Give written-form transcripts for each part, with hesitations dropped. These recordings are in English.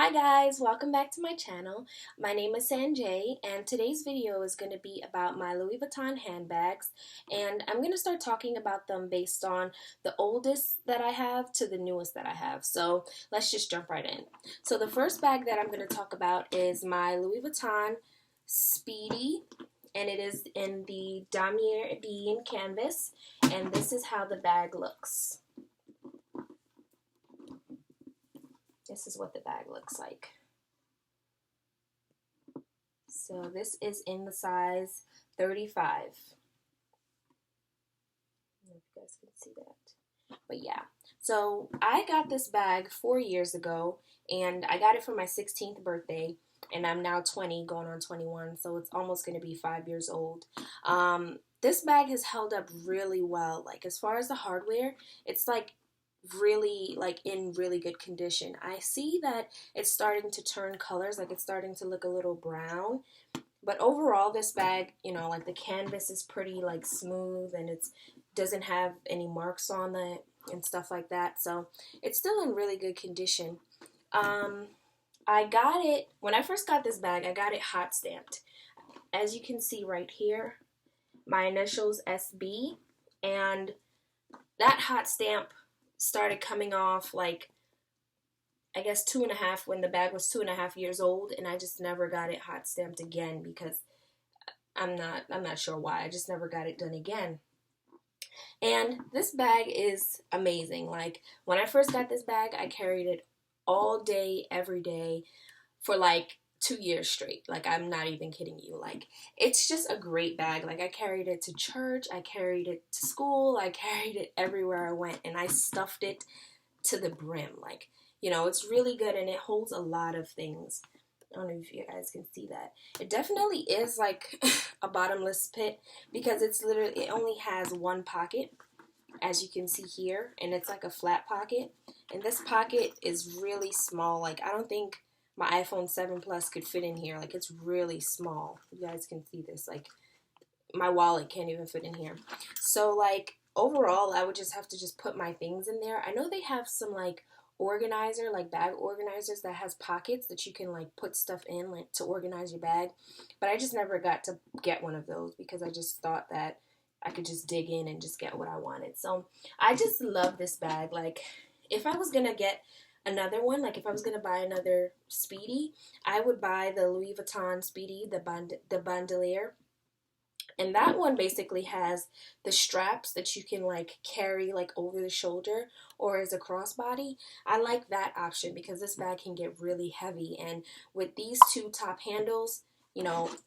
Hi guys, welcome back to my channel. My name is Sanjay and today's video is going to be about my Louis Vuitton handbags, and I'm going to start talking about them based on the oldest that I have to the newest that I have. So let's just jump right in. So the first bag that I'm going to talk about is my Louis Vuitton Speedy, and it is in the Damier Ebene canvas, and this is how the bag looks. This is what the bag looks like. So this is in the size 35. I don't know if you guys can see that. But yeah, so I got this bag 4 years ago, and I got it for my 16th birthday, and I'm now 20, going on 21, so it's almost going to be 5 years old. This bag has held up really well. Like, as far as the hardware, it's like really in really good condition. I see that it's starting to turn colors, like it's starting to look a little brown, but overall this bag, like the canvas is pretty like smooth, and it doesn't have any marks on it and stuff like that, so it's still in really good condition. I got it when I first got this bag. I got it hot stamped, as you can see right here, my initials SB, and that hot stamp started coming off like, I guess, when the bag was 2.5 years old, and I just never got it hot stamped again because I'm not sure why. I just never got it done again. And this bag is amazing. Like, when I first got this bag, I carried it all day, every day for like 2 years straight. Like, I'm not even kidding you. Like, it's just a great bag. Like, I carried it to church, I carried it to school, I carried it everywhere I went, and I stuffed it to the brim. Like, it's really good, and it holds a lot of things. I don't know if you guys can see that. It definitely is like a bottomless pit, because it only has one pocket, as you can see here, and it's like a flat pocket. And this pocket is really small. Like, I don't think my iPhone 7 Plus could fit in here. Like, it's really small. You guys can see this. Like, my wallet can't even fit in here. So, like, overall, I would just have to just put my things in there. I know they have some, like, organizer, like bag organizers that has pockets that you can, like, put stuff in, like, to organize your bag. But I just never got to get one of those because I just thought that I could just dig in and just get what I wanted. So, I just love this bag. Like, if I was going to get another one, like if I was going to buy another Speedy, I would buy the Louis Vuitton Speedy, the bandolier. And that one basically has the straps that you can like carry like over the shoulder or as a crossbody. I like that option because this bag can get really heavy. And with these two top handles,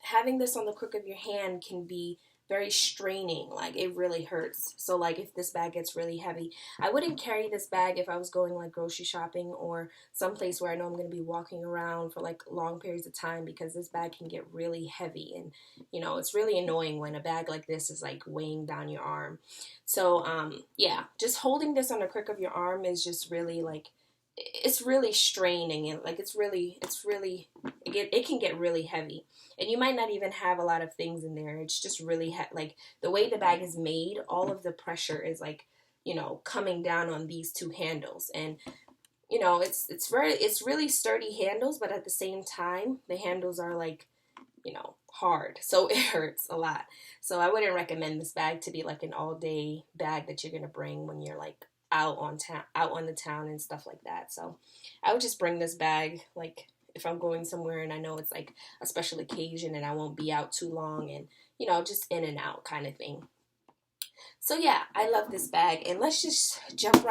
having this on the crook of your hand can be very straining. Like, it really hurts. So like, if this bag gets really heavy, I wouldn't carry this bag if I was going like grocery shopping or someplace where I know I'm going to be walking around for like long periods of time, because this bag can get really heavy, and it's really annoying when a bag like this is like weighing down your arm. So yeah, just holding this on the crook of your arm is just really like, it's really straining, and like it can get really heavy, and you might not even have a lot of things in there. It's just really like the way the bag is made, all of the pressure is like coming down on these two handles, and it's really sturdy handles, but at the same time the handles are like hard, so it hurts a lot. So I wouldn't recommend this bag to be like an all-day bag that you're gonna bring when you're like out on the town and stuff like that. So I would just bring this bag like if I'm going somewhere and I know it's like a special occasion and I won't be out too long, and just in and out kind of thing. So yeah, I love this bag, and let's just jump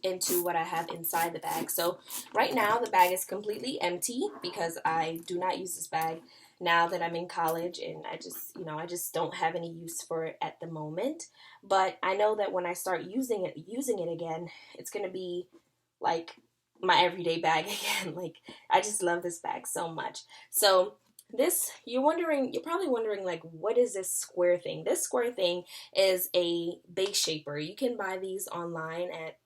into what I have inside the bag. So right now the bag is completely empty because I do not use this bag now that I'm in college, and I just don't have any use for it at the moment. But I know that when I start using it again, it's gonna be like my everyday bag again. Like, I just love this bag so much. So you're probably wondering, like, what is this square thing? This square thing is a base shaper. You can buy these online at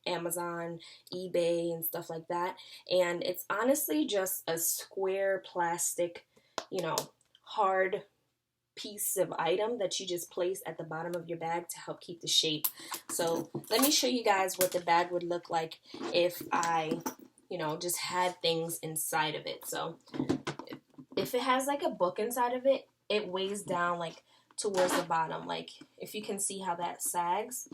Amazon, eBay, and stuff like that. And it's honestly just a square plastic, hard piece of item that you just place at the bottom of your bag to help keep the shape. So let me show you guys what the bag would look like if I you know, just had things inside of it. So if it has like a book inside of it, it weighs down like towards the bottom. Like if you can see how that sags,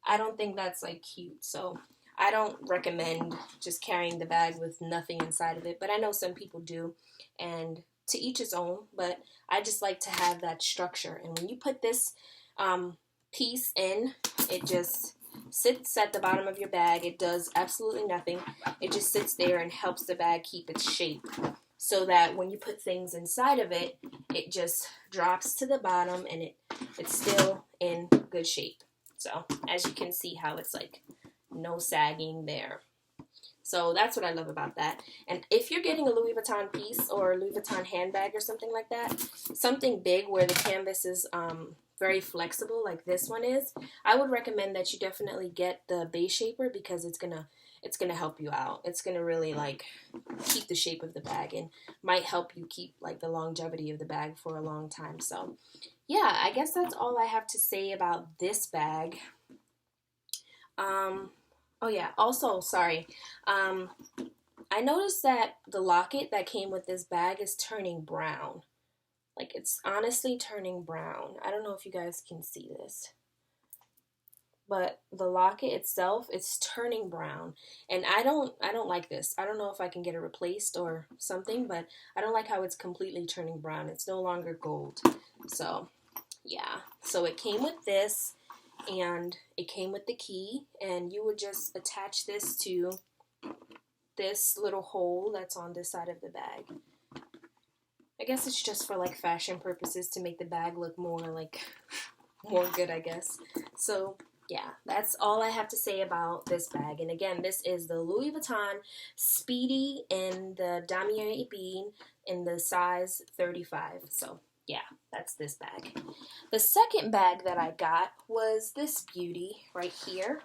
I don't think that's like cute. So I don't recommend just carrying the bag with nothing inside of it, but I know some people do, and to each his own, but I just like to have that structure. And when you put this piece in, it just sits at the bottom of your bag. It does absolutely nothing. It just sits there and helps the bag keep its shape, so that when you put things inside of it, it just drops to the bottom and it's still in good shape. So as you can see how it's like no sagging there. So that's what I love about that. And if you're getting a Louis Vuitton piece or a Louis Vuitton handbag or something like that, something big where the canvas is very flexible like this one is, I would recommend that you definitely get the base shaper, because it's gonna help you out. It's gonna really like keep the shape of the bag and might help you keep like the longevity of the bag for a long time. So yeah, I guess that's all I have to say about this bag. Oh yeah, also, sorry. I noticed that the locket that came with this bag is turning brown. Like, it's honestly turning brown. I don't know if you guys can see this, but the locket itself is turning brown, and I don't like this. I don't know if I can get it replaced or something, but I don't like how it's completely turning brown. It's no longer gold. So yeah, so it came with this, and it came with the key, and you would just attach this to this little hole that's on this side of the bag. I guess it's just for like fashion purposes, to make the bag look more good, I guess. So yeah, that's all I have to say about this bag. And again, this is the Louis Vuitton Speedy in the damier bean in the size 35. So yeah, that's this bag. The second bag that I got was this beauty right here.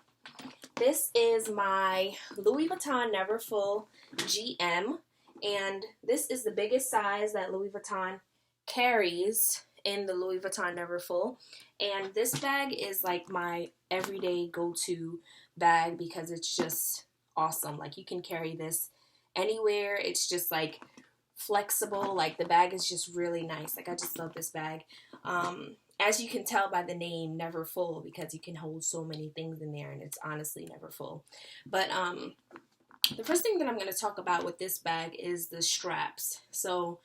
This is my Louis Vuitton Neverfull GM, and this is the biggest size that Louis Vuitton carries in the Louis Vuitton Neverfull. And this bag is like my everyday go-to bag because it's just awesome. Like, you can carry this anywhere. It's just like flexible. Like, the bag is just really nice. Like, I just love this bag. As you can tell by the name, Neverfull, because you can hold so many things in there, and it's honestly never full. But the first thing that I'm going to talk about with this bag is the straps. So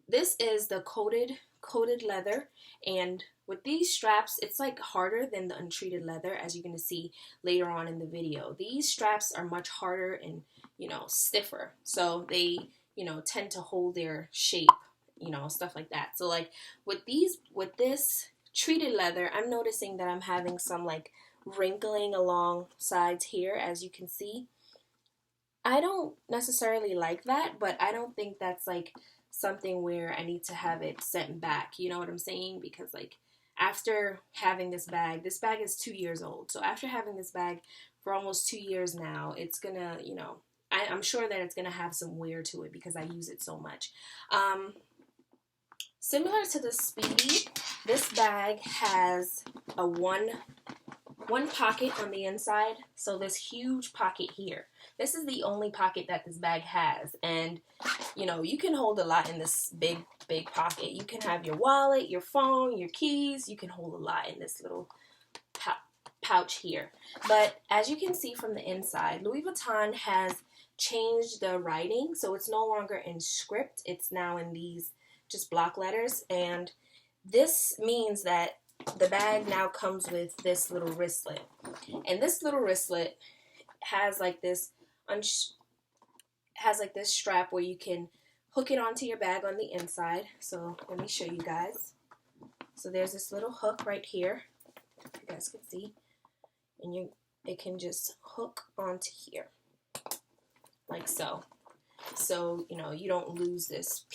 this is the coated leather, and with these straps, it's like harder than the untreated leather, as you're going to see later on in the video. These straps are much harder and, you know, stiffer, so they, you know, tend to hold their shape, you know, stuff like that. So like with this treated leather, I'm noticing that I'm having some like wrinkling along sides here, as you can see. I don't necessarily like that, but I don't think that's like something where I need to have it sent back, you know what I'm saying? Because like after having this bag is 2 years old. So after having this bag for almost 2 years now, it's gonna, you know, I'm sure that it's gonna have some wear to it because I use it so much. Similar to the Speedy, this bag has a one pocket on the inside, so this huge pocket here. This is the only pocket that this bag has, and you know, you can hold a lot in this big pocket. You can have your wallet, your phone, your keys. You can hold a lot in this little pouch here. But as you can see from the inside, Louis Vuitton has changed the writing, so it's no longer in script. It's now in these just block letters, and this means that the bag now comes with this little wristlet, and this little wristlet has like this strap where you can hook it onto your bag on the inside. So let me show you guys. So there's this little hook right here, if you guys can see, and it can just hook onto here like so. So, you know, you don't lose this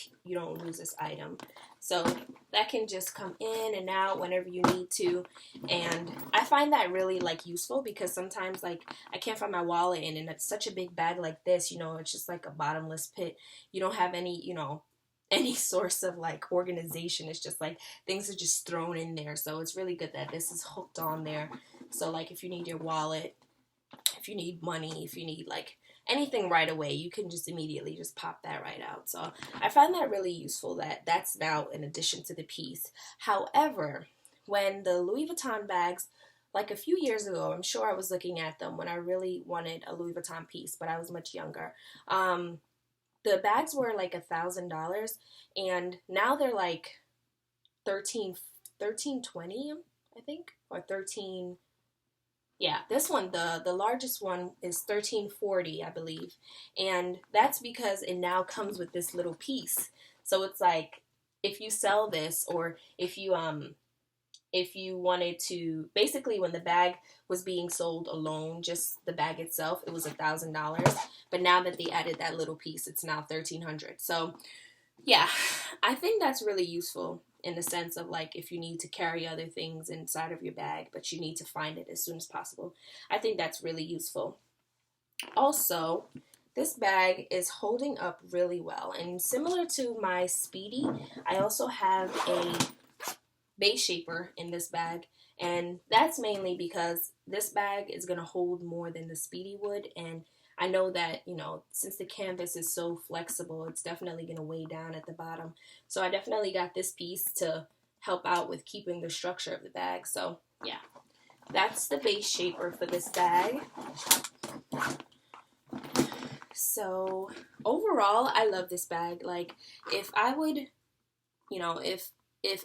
item. So that can just come in and out whenever you need to. And I find that really like useful because sometimes like I can't find my wallet and it's such a big bag like this, you know, it's just like a bottomless pit. You don't have any, you know, any source of like organization. It's just like things are just thrown in there. So it's really good that this is hooked on there. So like if you need your wallet, if you need money, if you need like anything right away. You can just immediately just pop that right out. So I find that really useful that that's now an addition to the piece. However, when the Louis Vuitton bags, like a few years ago, I'm sure I was looking at them when I really wanted a Louis Vuitton piece, but I was much younger. The bags were like $1,000, and now they're like 1320, I think, or 13. Yeah, this one, the largest one is 1340, I believe, and that's because it now comes with this little piece. So it's like if you sell this, or if you wanted to, basically when the bag was being sold alone, just the bag itself, it was $1,000. But now that they added that little piece, it's now 1,300. So yeah, I think that's really useful in the sense of like if you need to carry other things inside of your bag, but you need to find it as soon as possible. I think that's really useful. Also, this bag is holding up really well, and similar to my Speedy, I also have a base shaper in this bag, and that's mainly because this bag is going to hold more than the Speedy would, and I know that, you know, since the canvas is so flexible, it's definitely going to weigh down at the bottom. So I definitely got this piece to help out with keeping the structure of the bag. So yeah, that's the base shaper for this bag. So overall, I love this bag. Like, if I would, you know, if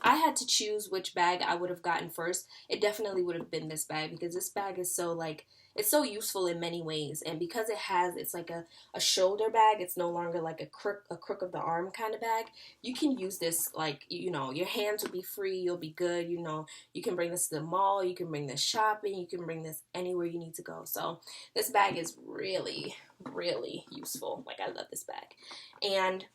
I had to choose which bag I would have gotten first, it definitely would have been this bag, because this bag is so, like, it's so useful in many ways. And because it's like a shoulder bag, it's no longer like a crook of the arm kind of bag. You can use this, like, you know, your hands will be free, you'll be good, you know, you can bring this to the mall, you can bring this shopping, you can bring this anywhere you need to go. So this bag is really, really useful. Like, I love this bag. And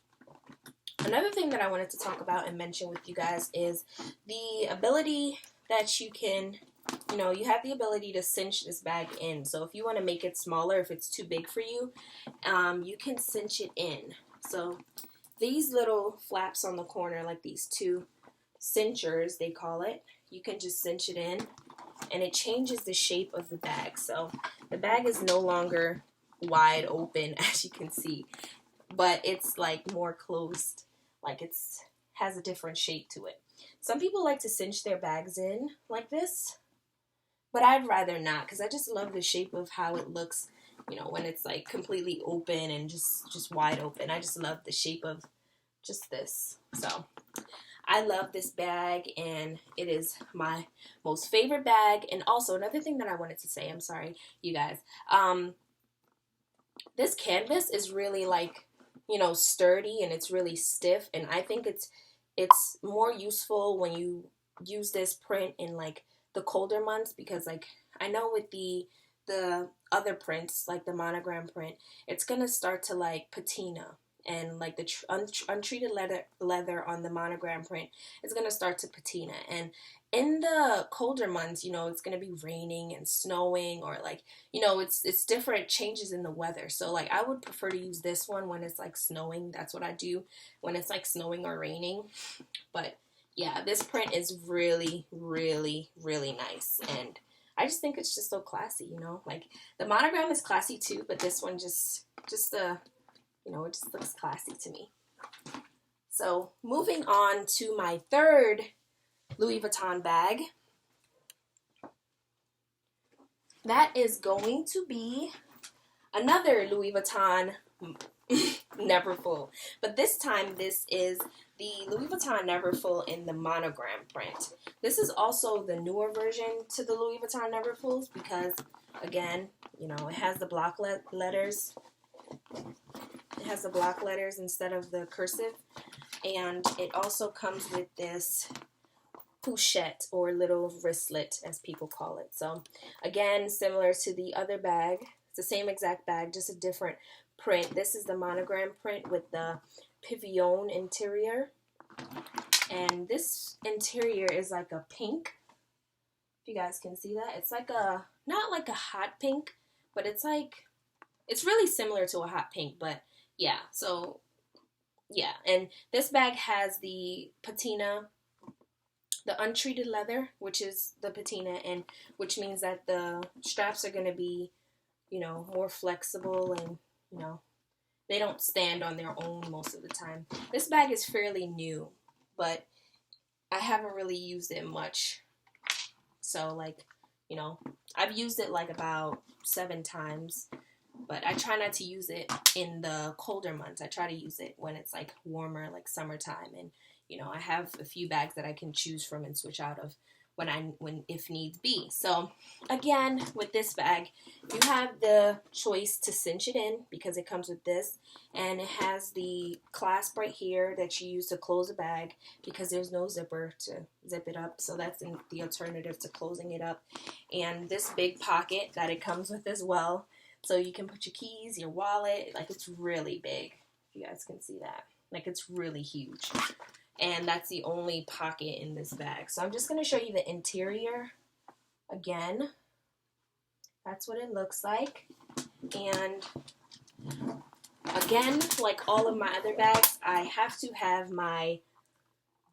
another thing that I wanted to talk about and mention with you guys is the ability that you can, you know, you have the ability to cinch this bag in. So if you want to make it smaller, if it's too big for you, you can cinch it in. So these little flaps on the corner, like these two cinchers, they call it, you can just cinch it in, and it changes the shape of the bag. So the bag is no longer wide open, as you can see, but it's like more closed, like has a different shape to it. Some people like to cinch their bags in like this, but I'd rather not, because I just love the shape of how it looks, you know, when it's like completely open and just wide open. I just love the shape of just this. So I love this bag, and it is my most favorite bag. And also another thing that I wanted to say, I'm sorry, you guys, this canvas is really, like, you know, sturdy, and it's really stiff, and I think it's more useful when you use this print in like the colder months, because like I know with the other prints, like the monogram print, it's gonna start to like patina, and like the untreated leather on the monogram print is gonna start to patina. And in the colder months, you know, it's gonna be raining and snowing, or like, you know, it's different changes in the weather. So like I would prefer to use this one when it's like snowing. That's what I do when it's like snowing or raining. But yeah, this print is really, really, really nice, and I just think it's just so classy, you know. Like the monogram is classy too, but this one just you know, it just looks classy to me. So moving on to my third Louis Vuitton bag. That is going to be another Louis Vuitton Neverfull. But this time, this is the Louis Vuitton Neverfull in the monogram print. This is also the newer version to the Louis Vuitton Neverfulls, because, again, you know, it has the block letters. It has the block letters instead of the cursive. And it also comes with this pochette, or little wristlet, as people call it. So again, similar to the other bag, it's the same exact bag, just a different print. This is the monogram print with the pavillon interior, and this interior is like a pink, if you guys can see that. It's like a, not like a hot pink, but it's like, it's really similar to a hot pink. But yeah, so yeah, and this bag has the patina, the untreated leather, which is the patina, and which means that the straps are going to be, you know, more flexible, and you know, they don't stand on their own most of the time. This bag is fairly new, but I haven't really used it much. So, like, you know, I've used it like about 7 times, but I try not to use it in the colder months. I try to use it when it's like warmer, like summertime, and you know, I have a few bags that I can choose from and switch out of when if needs be. So again, with this bag, you have the choice to cinch it in because it comes with this, and it has the clasp right here that you use to close the bag because there's no zipper to zip it up. So that's the alternative to closing it up. And this big pocket that it comes with as well. So you can put your keys, your wallet, like it's really big. You guys can see that. Like it's really huge. And that's the only pocket in this bag. So I'm just going to show you the interior again. That's what it looks like. And again, like all of my other bags, I have to have my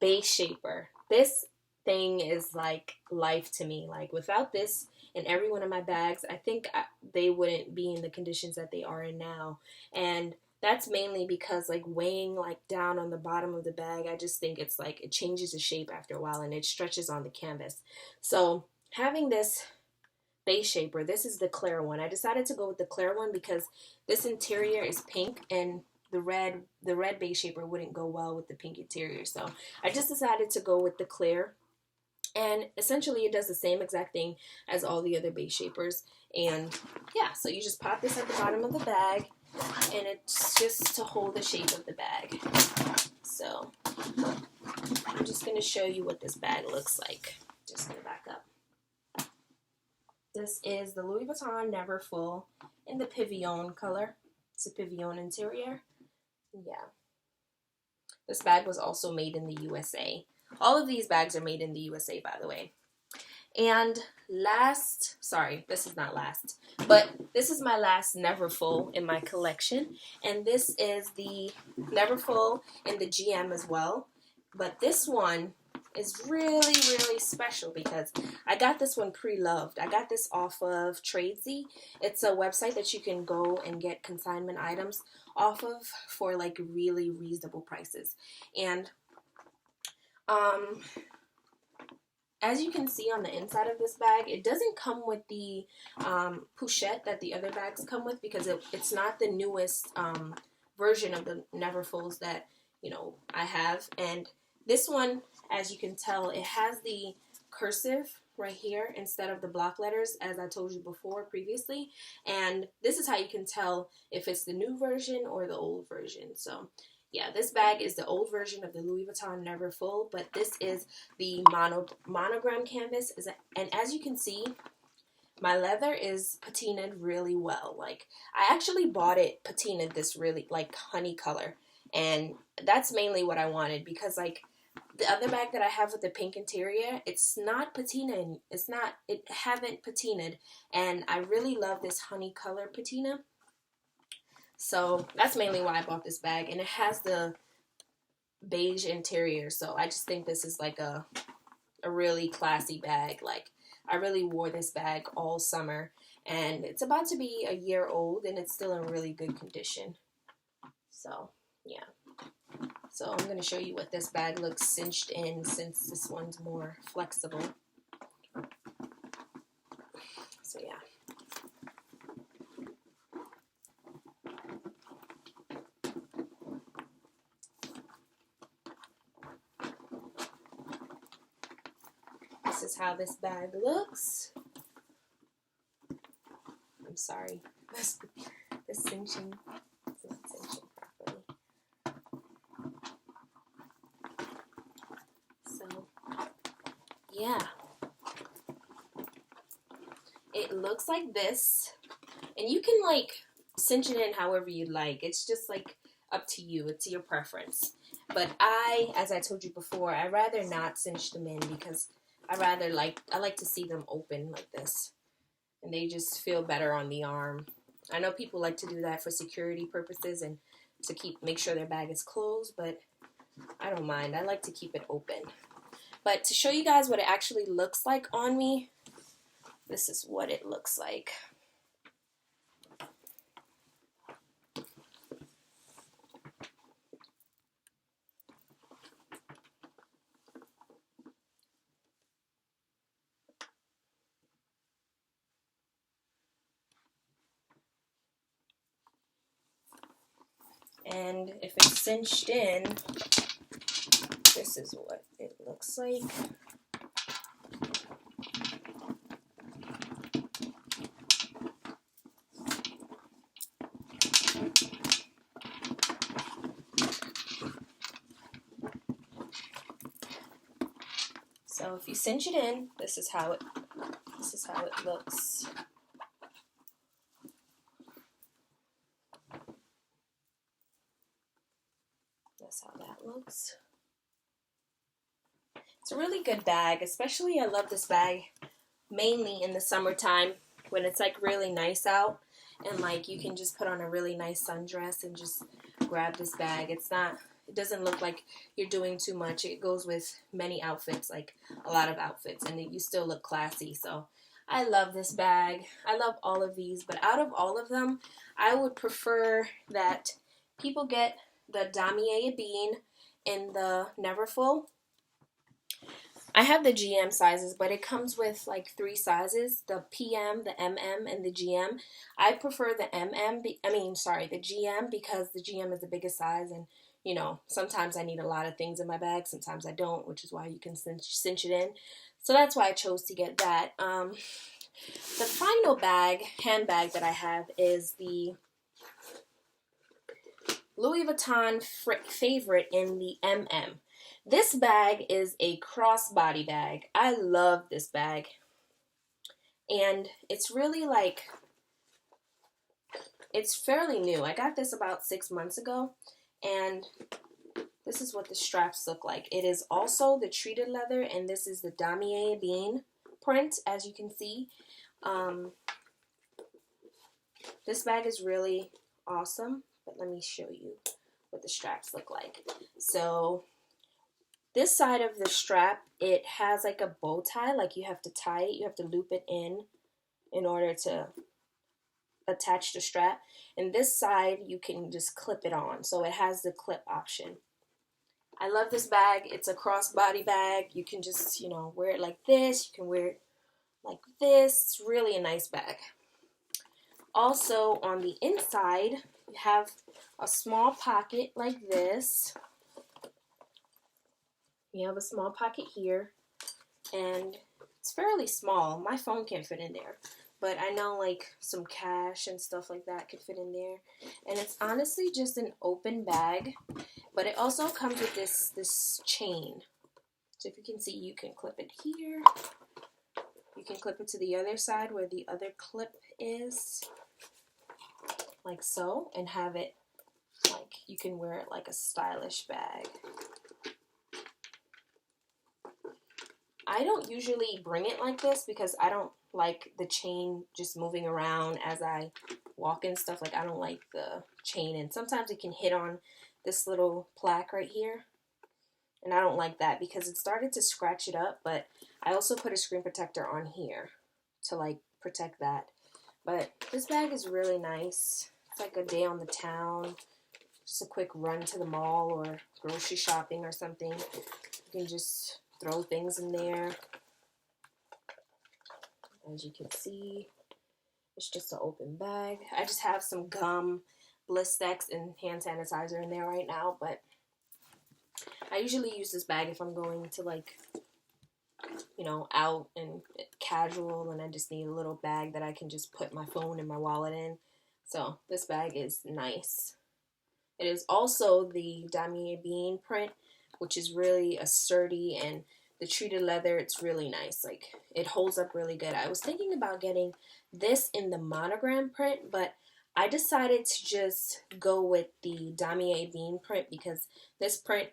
base shaper. This thing is like life to me. Like without this in every one of my bags, I think they wouldn't be in the conditions that they are in now. And that's mainly because like weighing like down on the bottom of the bag, I just think it's like it changes the shape after a while and it stretches on the canvas. So having this base shaper, this is the clear one. I decided to go with the clear one because this interior is pink and the red base shaper wouldn't go well with the pink interior. So I just decided to go with the clear. And essentially it does the same exact thing as all the other base shapers. And yeah, so you just pop this at the bottom of the bag, and it's just to hold the shape of the bag. So I'm just going to show you what this bag looks like. Just going to back up. This is the Louis Vuitton Neverfull in the Pavillon color. It's a Pavillon interior. Yeah. This bag was also made in the USA. All of these bags are made in the USA, by the way. And this is not last, but this is my last Neverfull in my collection. And this is the Neverfull in the GM as well. But this one is really, really special because I got this one pre-loved. I got this off of Tradesy. It's a website that you can go and get consignment items off of for like really reasonable prices. And as you can see on the inside of this bag, it doesn't come with the pochette that the other bags come with because it's not the newest version of the Neverfulls that, you know, I have. And this one, as you can tell, it has the cursive right here instead of the block letters, as I told you before previously. And this is how you can tell if it's the new version or the old version. So yeah, this bag is the old version of the Louis Vuitton Neverfull, but this is the monogram canvas. And as you can see, my leather is patinaed really well. Like, I actually bought it patinaed this really, like, honey color. And that's mainly what I wanted because, like, the other bag that I have with the pink interior, it's not patinaed. It haven't patinaed. And I really love this honey color patina. So that's mainly why I bought this bag. And it has the beige interior. So I just think this is like a really classy bag. Like, I really wore this bag all summer. And it's about to be a year old and it's still in really good condition. So, yeah. So I'm going to show you what this bag looks cinched in since this one's more flexible. So, yeah. This is how this bag looks. I'm sorry. This cinching is not cinching properly. So, yeah. It looks like this. And you can, like, cinch it in however you like. It's just, like, up to you. It's your preference. But as I told you before, I'd rather not cinch them in because I like to see them open like this. And they just feel better on the arm. I know people like to do that for security purposes and to make sure their bag is closed, but I don't mind. I like to keep it open. But to show you guys what it actually looks like on me, this is what it looks like. And if it's cinched in, this is what it looks like. So if you cinch it in, this is how it looks. That's how that looks. It's a really good bag, especially I love this bag mainly in the summertime when it's like really nice out and like you can just put on a really nice sundress and just grab this bag. It doesn't look like you're doing too much. It goes with many outfits, like a lot of outfits, and you still look classy. So I love this bag. I love all of these, but out of all of them, I would prefer that people get the Damier Bean in the Neverfull. I have the GM sizes, but it comes with like 3 sizes, the PM, the MM, and the GM. I prefer the the GM, because the GM is the biggest size, and you know, sometimes I need a lot of things in my bag, sometimes I don't, which is why you can cinch it in. So that's why I chose to get that. The final handbag that I have is the Louis Vuitton favorite in the MM. This bag is a crossbody bag. I love this bag. And it's really like, it's fairly new. I got this about 6 months ago. And this is what the straps look like. It is also the treated leather, and this is the Damier Bean print, as you can see. This bag is really awesome, but let me show you what the straps look like. So this side of the strap, it has like a bow tie, like you have to tie it, you have to loop it in order to attach the strap. And this side, you can just clip it on, so it has the clip option. I love this bag. It's a crossbody bag. You can just, you know, wear it like this. You can wear it like this. It's really a nice bag. Also, on the inside, you have a small pocket like this. You have a small pocket here, and it's fairly small. My phone can't fit in there, but I know like some cash and stuff like that could fit in there. And it's honestly just an open bag, but it also comes with this chain. So if you can see, you can clip it here. You can clip it to the other side where the other clip is, like so, and have it like, you can wear it like a stylish bag. I don't usually bring it like this because I don't like the chain just moving around as I walk and stuff. Like, I don't like the chain, and sometimes it can hit on this little plaque right here, and I don't like that because it started to scratch it up. But I also put a screen protector on here to like protect that. But this bag is really nice. It's like a day on the town, just a quick run to the mall or grocery shopping or something. You can just throw things in there. As you can see, it's just an open bag. I just have some gum, Blistex, and hand sanitizer in there right now, but I usually use this bag if I'm going to, like, you know, out and casual, and I just need a little bag that I can just put my phone and my wallet in. So this bag is nice. It is also the Damier Bean print, which is really a sturdy, and the treated leather, it's really nice. Like, it holds up really good. I was thinking about getting this in the monogram print, but I decided to just go with the Damier Bean print because this print,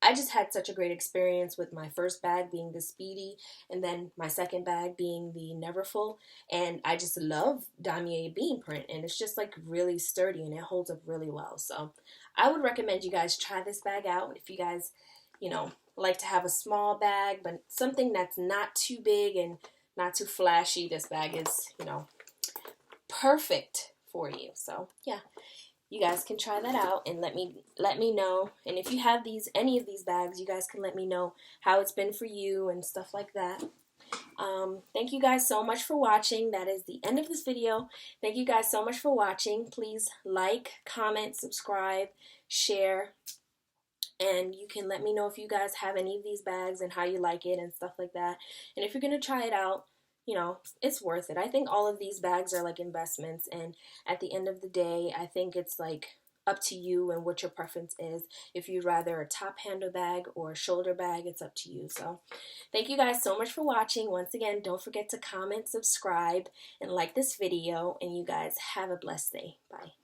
I just had such a great experience with my first bag being the Speedy, and then my second bag being the Neverfull, and I just love Damier Bean print, and it's just like really sturdy and it holds up really well. So I would recommend you guys try this bag out if you guys, you know, like to have a small bag, but something that's not too big and not too flashy. This bag is, you know, perfect for you. So yeah, you guys can try that out and let me know. And if you have any of these bags, you guys can let me know how it's been for you and stuff like that. Thank you guys so much for watching. That is the end of this video. Thank you guys so much for watching. Please like, comment, subscribe, share, and you can let me know if you guys have any of these bags and how you like it and stuff like that. And if you're going to try it out, you know, it's worth it. I think all of these bags are like investments, and at the end of the day, I think it's like up to you and what your preference is. If you'd rather a top handle bag or a shoulder bag, it's up to you. So thank you guys so much for watching. Once again, don't forget to comment, subscribe, and like this video, and you guys have a blessed day. Bye.